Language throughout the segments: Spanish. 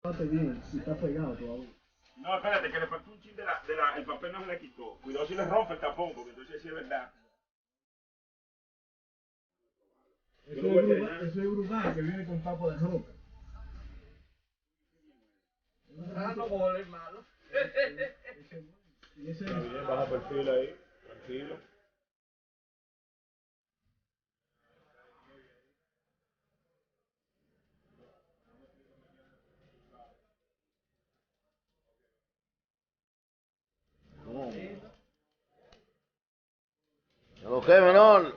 Bien, si está pegado todavía. No, espérate, que le faltó un chin el papel no se le quitó. Cuidado si le rompe el tapón, porque entonces sí es verdad. Eso es brutal que viene con tapa de roca. No gol, hermano. Y ese Está bien, baja perfil ahí, tranquilo. ¿Lo que, menor?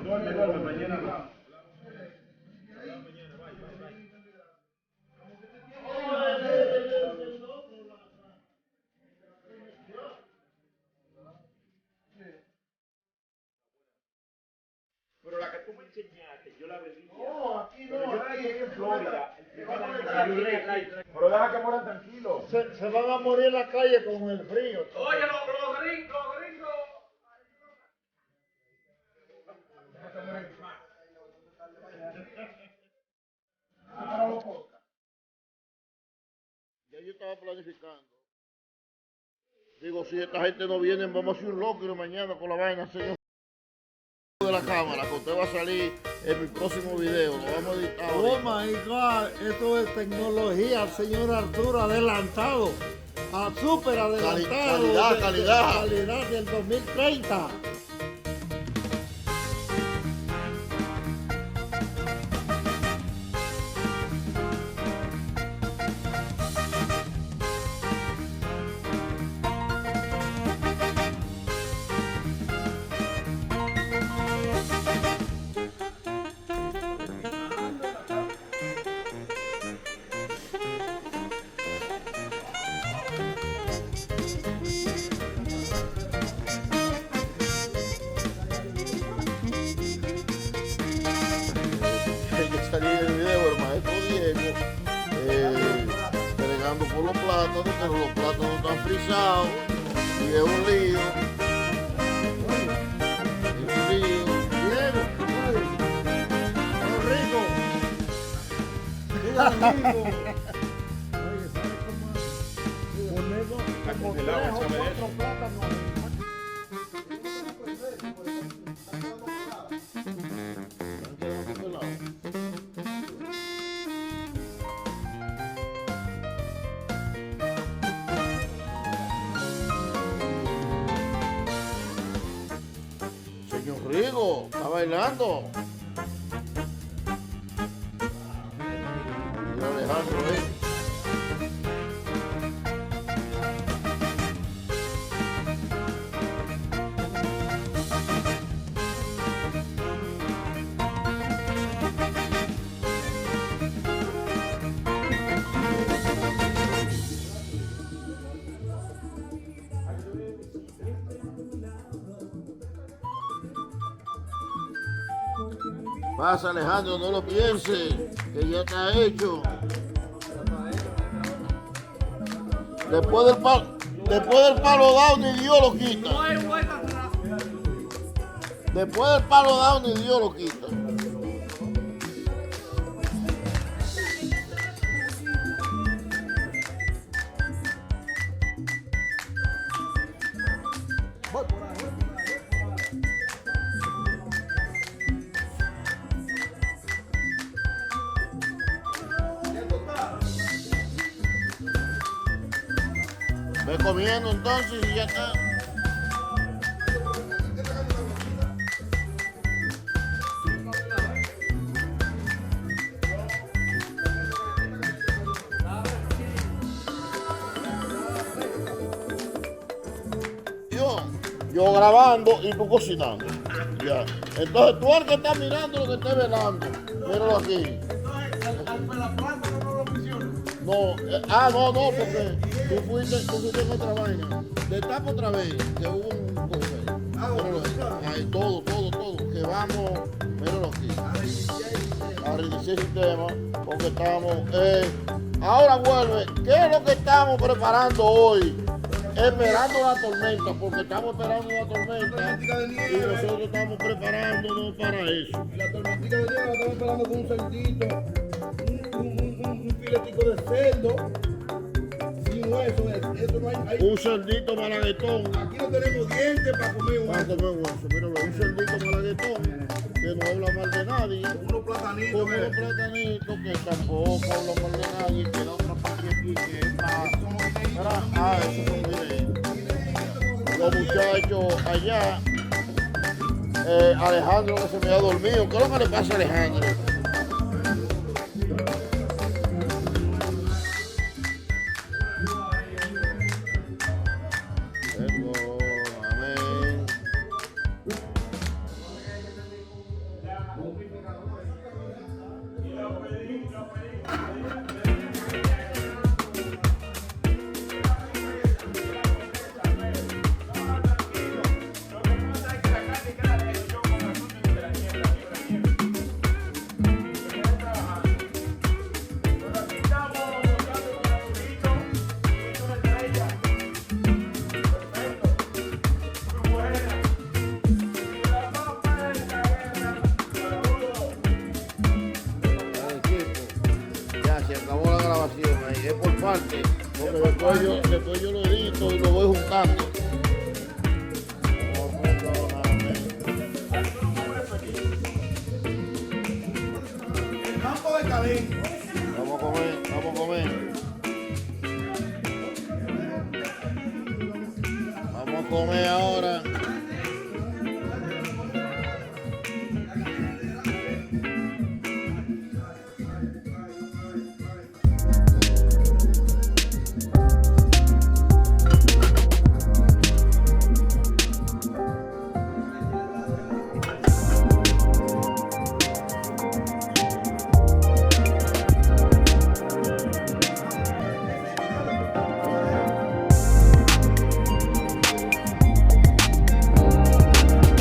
Duerme, mañana hablamos. Pero la que tú me enseñaste, yo la veía. No, aquí no. Yo la vi en Florida. Pero deja que mueran tranquilos. se van a morir en la calle con el frío. Oye, los gringos. Ya yo estaba planificando. Digo, si esta gente no viene, vamos a hacer un loco mañana con la vaina, señor. De la cámara, que usted va a salir en mi próximo video, lo vamos a editar. Oh my God, esto es tecnología, señor Arturo, adelantado. Súper adelantado. Calidad. Calidad del 2030. Que salí en el video, el maestro Diego, bregando por los plátanos, pero los plátanos están frisados, y es un lío. Diego, rico. Amigo. Oye, ¿sabes cómo es? Ponemos como 3 o 4 plátanos. Señor Rigo, está bailando. Mira Alejandro, Pasa Alejandro, no lo piense, que ya está hecho. Después del palo dado ni Dios lo quita. No hay vuelta atrás. Después del palo dado ni Dios lo quita. Ve comiendo entonces y ya está. Yo grabando y tú cocinando. Ya. Entonces tú el que está mirando lo que esté velando. Míralo aquí. No, no, porque tú fuiste en otra vaina. Destapa otra vez, que hubo un cosa. Míralo ahí. Ahí, todo. Que vamos, míralo aquí. A reiniciar el sistema, porque estamos Ahora vuelve. ¿Qué es lo que estamos preparando hoy? Esperando la tormenta, porque estamos esperando una tormenta y nosotros estamos preparándonos para eso. La tormentica de nieve la estamos esperando con un cerdito, un filetico de cerdo, sin hueso. Eso no hay. Un cerdito malaguetón. Aquí no tenemos dientes para comer un Para hueso. comer hueso. Míralo, un cerdito malaguetón que no habla mal de nadie. Unos platanitos. Con unos platanitos que tampoco habla mal de nadie. Que la otra parte aquí que está. Eso son videos. Los muchachos allá. Alejandro que se me ha dormido. ¿Qué es lo que le pasa a Alejandro? Perdóname. Ya se acabó la grabación ahí, es por parte, porque después yo lo edito y lo voy juntando. El campo de Calén. Vamos a comer, vamos a comer. Vamos a comer ahora.